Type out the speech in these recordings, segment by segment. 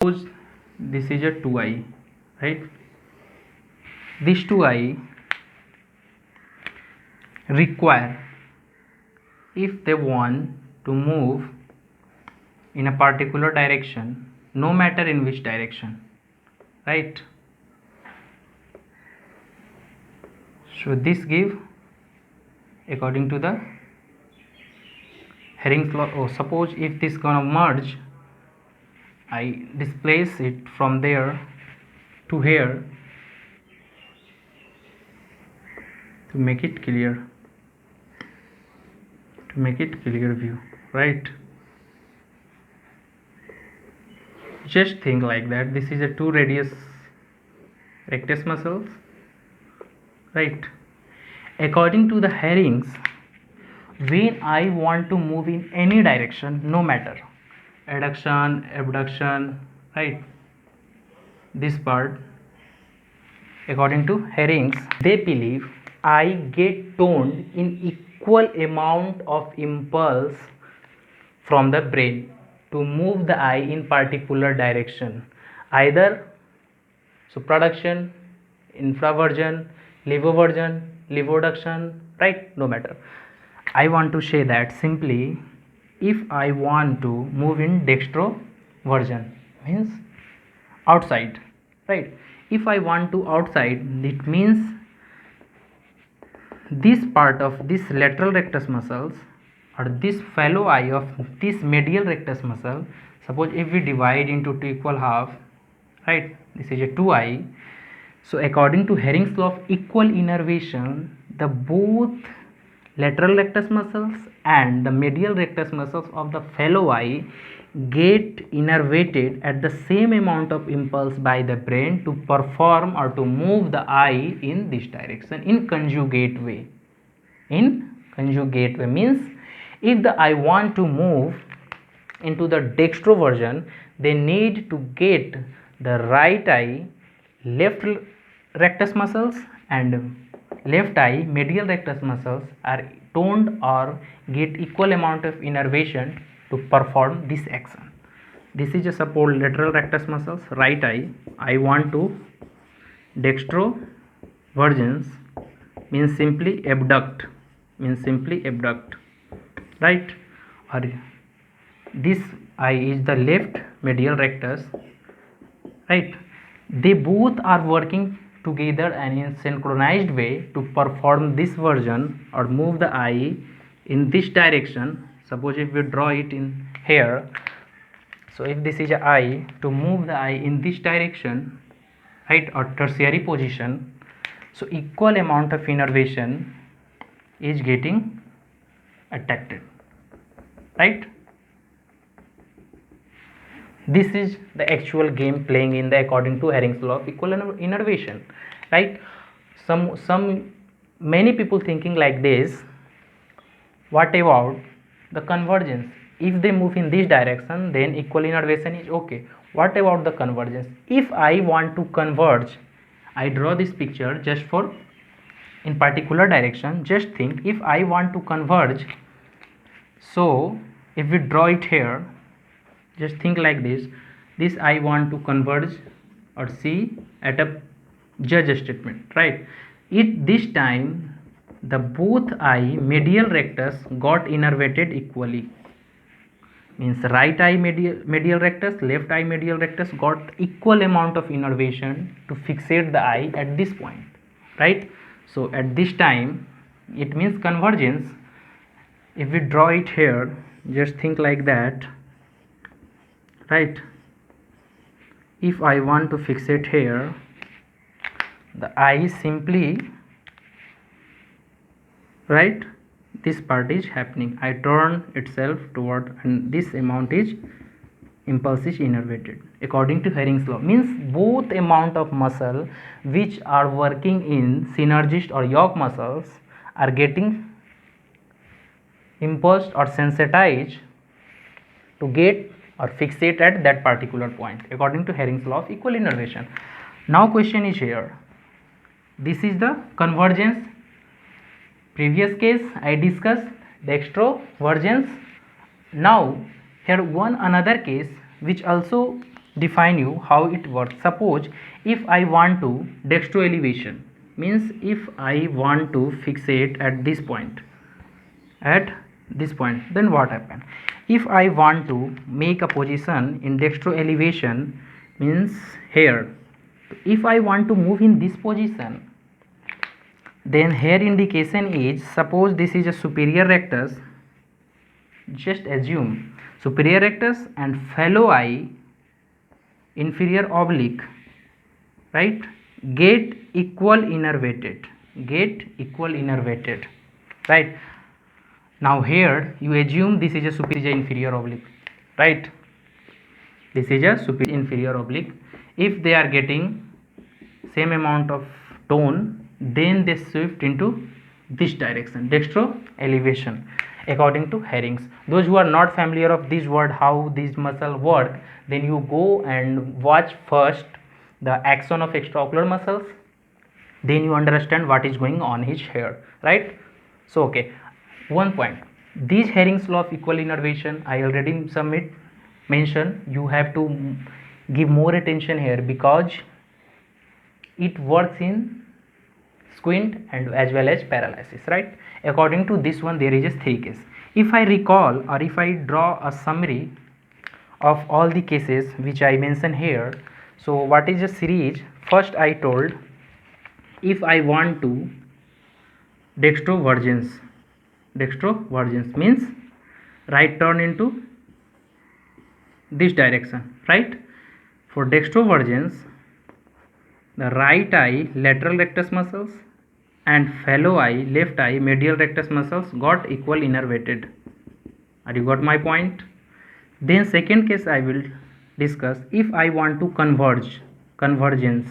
Suppose this is a 2i, right? This 2i require, if they want to move in a particular direction, no matter in which direction, right? So this give according to the Hering's law. Oh, suppose if this gonna merge, I displace it from there to here to make it clear, view, right? Just think like that. This is a 2 radius rectus muscles, right? According to the Herring's, when I want to move in any direction, no matter adduction, abduction, right? This part, according to Herring's, they believe I get toned in equal amount of impulse from the brain to move the eye in particular direction, either supraduction, infraversion, levoversion, levoduction, right? No matter. I want to say that simply, if I want to move in dextroversion, means outside, right? If I want to outside, it means this part of this lateral rectus muscles or this fellow eye of this medial rectus muscle, suppose if we divide into 2 equal half, right? This is a 2i. So according to Hering's law of equal innervation, the both lateral rectus muscles and the medial rectus muscles of the fellow eye get innervated at the same amount of impulse by the brain to perform or to move the eye in this direction in conjugate way. In conjugate way means, if the eye want to move into the dextroversion, they need to get the right eye left rectus muscles and left eye medial rectus muscles are toned or get equal amount of innervation to perform this action. This is a support lateral rectus muscles, right eye. I want to dextrovergence means simply abduct, right? Or this eye is the left medial rectus, right? They both are working together and in synchronized way to perform this version or move the eye in this direction. Suppose if we draw it in here, so if this is a eye, to move the eye in this direction, right, or tertiary position, so equal amount of innervation is getting attracted, right? This is the actual game playing in the according to Hering's law of equal innervation, right? Many people thinking like this, what about the convergence? If they move in this direction, then equal innervation is okay. What about the convergence? If I want to converge, I draw this picture just for in particular direction. Just think, if I want to converge, so if we draw it here, just think like this I want to converge or see at a judge statement, right? At this time the both eye medial rectus got innervated equally, means right eye medial rectus, left eye medial rectus got equal amount of innervation to fixate the eye at this point, right? So at this time it means convergence. If we draw it here, just think like that, right? If I want to fix it here, the eye simply, right, this part is happening, I turn itself toward and this amount is impulse is innervated according to Hering's law, means both amount of muscle which are working in synergist or yoke muscles are getting impulsed or sensitized to get or fixate at that particular point according to Hering's law of equal innervation. Now question is here, this is the convergence. Previous case I discussed dextrovergence. Now here one another case which also define you how it works. Suppose if I want to dextro elevation, means if I want to fixate at this point, then what happen? If I want to make a position in dextro elevation, means here, if I want to move in this position, then here indication is, suppose this is a superior rectus, just assume superior rectus and fellow eye inferior oblique, right, get equal innervated, right. Now here you assume this is a superior inferior oblique, right, this is a superior inferior oblique. If they are getting same amount of tone, then they shift into this direction, dextro elevation, according to Herrings. Those who are not familiar of this word, how these muscle work, then you go and watch first the action of extraocular muscles, then you understand what is going on his hair, right. So okay, one point, these Herrings law of equal innervation I already mentioned. You have to give more attention here because it works in squint and as well as paralysis, right. According to this one, there is a 3 case. If I recall, or if I draw a summary of all the cases which I mentioned here, so what is the series? First I told, if I want to dextrovergence means right turn into this direction, right. For dextrovergence, the right eye lateral rectus muscles and fellow eye left eye medial rectus muscles got equal innervated. Are you got my point? Then second case I will discuss, if I want to convergence.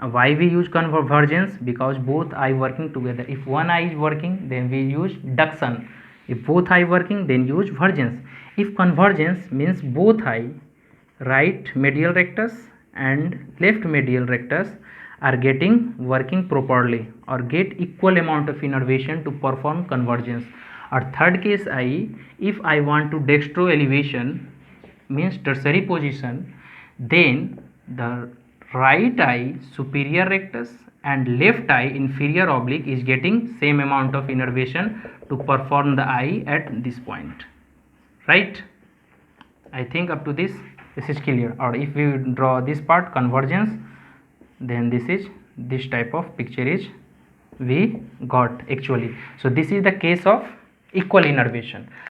Why we use convergence? Because both eye working together. If one eye is working, then we use duction. If both eye working, then use vergence. If convergence means both eye, right medial rectus and left medial rectus, are getting working properly or get equal amount of innervation to perform convergence. Or third case I, if I want to dextro elevation, means tertiary position, then the right eye superior rectus and left eye inferior oblique is getting same amount of innervation to perform the eye at this point, right. I think up to this is clear. Or if we draw this part convergence, then this type of picture is we got actually. So this is the case of equal innervation.